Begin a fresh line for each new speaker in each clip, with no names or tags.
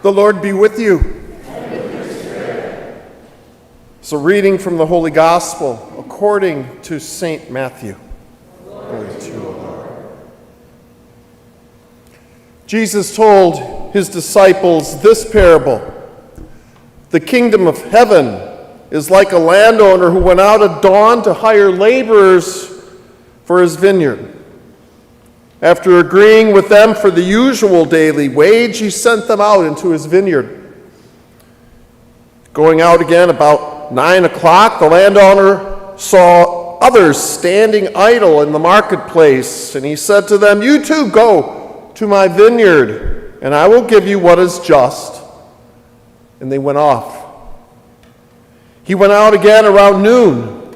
The Lord be with you. So, reading from the Holy Gospel according to St. Matthew. Glory to you, Lord. Jesus told his disciples this parable. The kingdom of heaven is like a landowner who went out at dawn to hire laborers for his vineyard. After agreeing with them for the usual daily wage, he sent them out into his vineyard. Going out again about 9 o'clock, the landowner saw others standing idle in the marketplace, and he said to them, "You too go to my vineyard, and I will give you what is just." And they went off. He went out again around noon,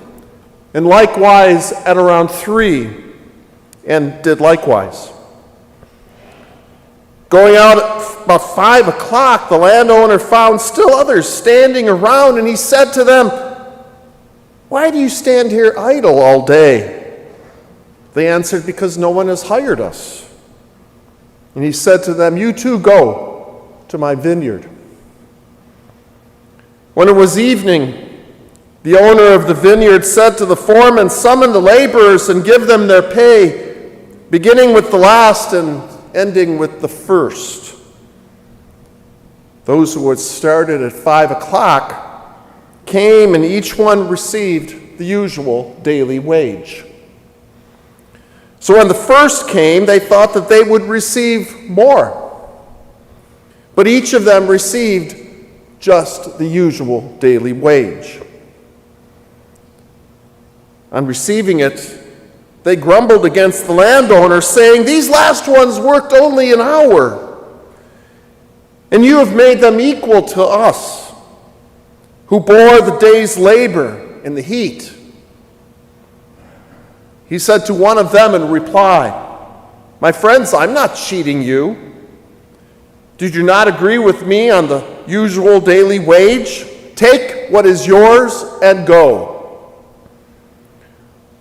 and likewise at around 3, and did likewise. Going out at about 5 o'clock, the landowner found still others standing around, and he said to them, "Why do you stand here idle all day?" They answered, "Because no one has hired us." And he said to them, "You too go to my vineyard." When it was evening, the owner of the vineyard said to the foreman, "Summon the laborers and give them their pay, beginning with the last and ending with the first." Those who had started at 5 o'clock came, and each one received the usual daily wage. So when the first came, they thought that they would receive more. But each of them received just the usual daily wage. On receiving it, they grumbled against the landowner, saying, "These last ones worked only an hour, and you have made them equal to us, who bore the day's labor in the heat." He said to one of them in reply, "My friends, I'm not cheating you. Did you not agree with me on the usual daily wage? Take what is yours and go.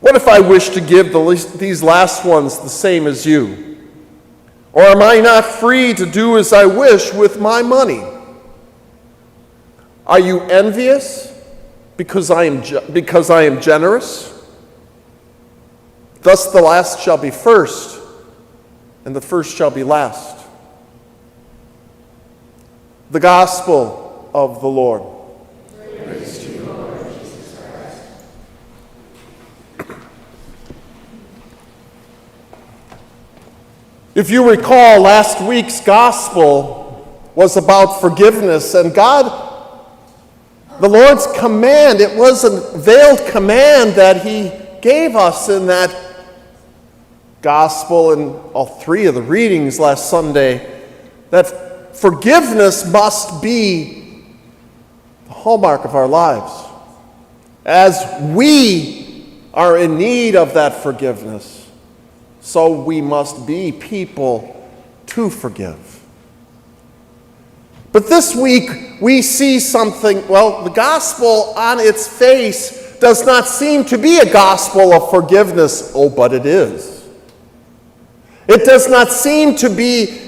What if I wish to give these last ones the same as you? Or am I not free to do as I wish with my money? Are you envious because I am generous? Thus the last shall be first, and the first shall be last." The Gospel of the Lord. Praise to you, Lord Jesus Christ. If you recall, last week's Gospel was about forgiveness, and God, the Lord's command, it was a veiled command that He gave us in that Gospel and all 3 of the readings last Sunday, that forgiveness must be the hallmark of our lives. As we are in need of that forgiveness, so we must be people to forgive. But this week we see something, the gospel on its face does not seem to be a gospel of forgiveness. Oh, but it is. It does not seem to be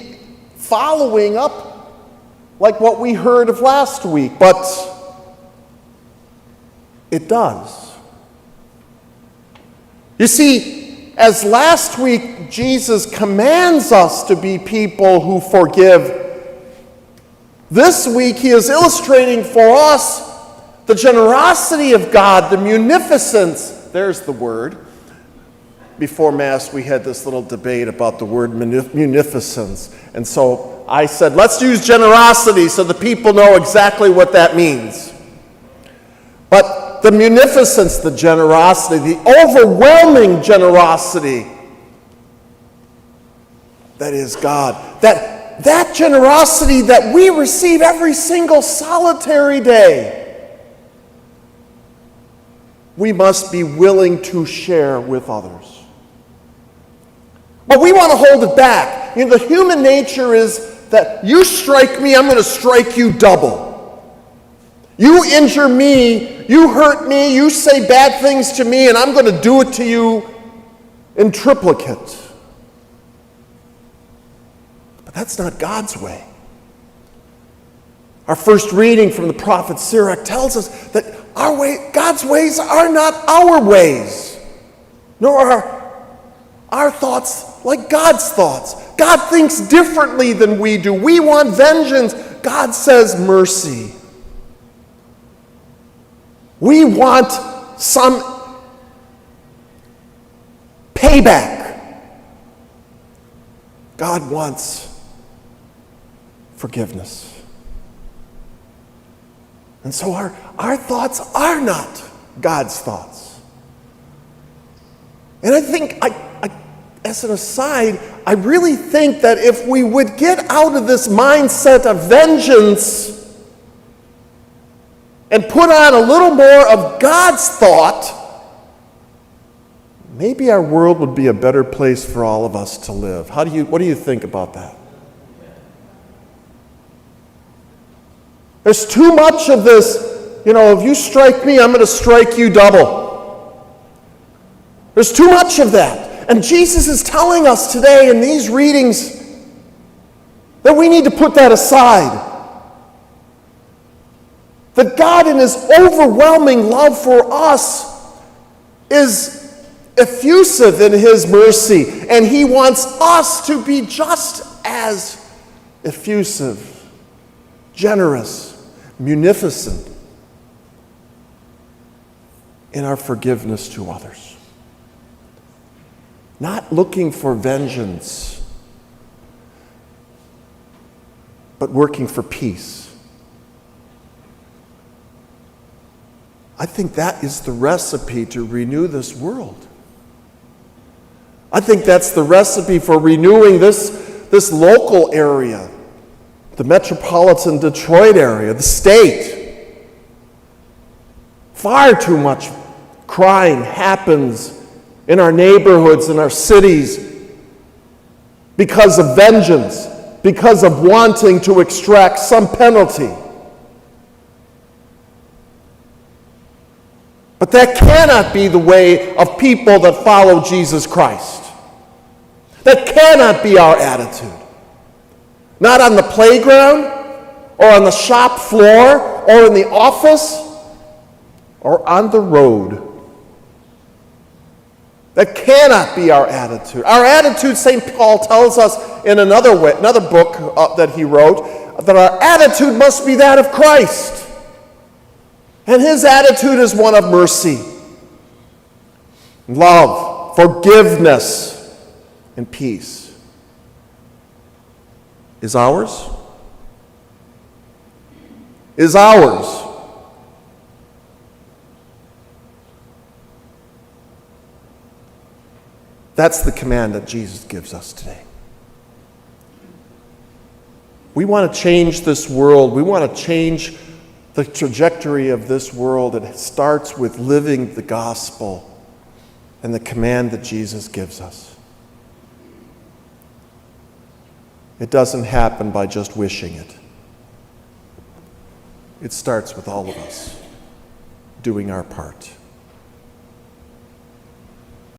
following up like what we heard of last week, but it does. You see, as last week Jesus commands us to be people who forgive, this week he is illustrating for us the generosity of God, the munificence, there's the word. Before Mass, we had this little debate about the word munificence. And so I said, let's use generosity so the people know exactly what that means. But the munificence, the generosity, the overwhelming generosity that is God, that generosity that we receive every single solitary day, we must be willing to share with others. But we want to hold it back. The human nature is that you strike me, I'm going to strike you double. You injure me, you hurt me, you say bad things to me, and I'm going to do it to you in triplicate. But that's not God's way. Our first reading from the prophet Sirach tells us that God's ways are not our ways, nor are our thoughts like God's thoughts. God thinks differently than we do. We want vengeance. God says mercy. We want some payback. God wants forgiveness. And so our thoughts are not God's thoughts. And I think, as an aside, I really think that if we would get out of this mindset of vengeance and put on a little more of God's thought, maybe our world would be a better place for all of us to live. What do you think about that? There's too much of this, if you strike me, I'm going to strike you double. There's too much of that. And Jesus is telling us today in these readings that we need to put that aside. That God, in his overwhelming love for us, is effusive in his mercy, and he wants us to be just as effusive, generous, munificent in our forgiveness to others. Not looking for vengeance, but working for peace. I think that is the recipe to renew this world. I think that's the recipe for renewing this local area, the metropolitan Detroit area, the state. Far too much crime happens in our neighborhoods, in our cities, because of vengeance, because of wanting to extract some penalty. But that cannot be the way of people that follow Jesus Christ. That cannot be our attitude. Not on the playground, or on the shop floor, or in the office, or on the road. That cannot be our attitude. Our attitude, St. Paul tells us in another book that he wrote, that our attitude must be that of Christ. And his attitude is one of mercy, love, forgiveness, and peace. Is ours? Is ours? That's the command that Jesus gives us today. We want to change this world. We want to change the trajectory of this world. It starts with living the gospel and the command that Jesus gives us. It doesn't happen by just wishing it. It starts with all of us doing our part.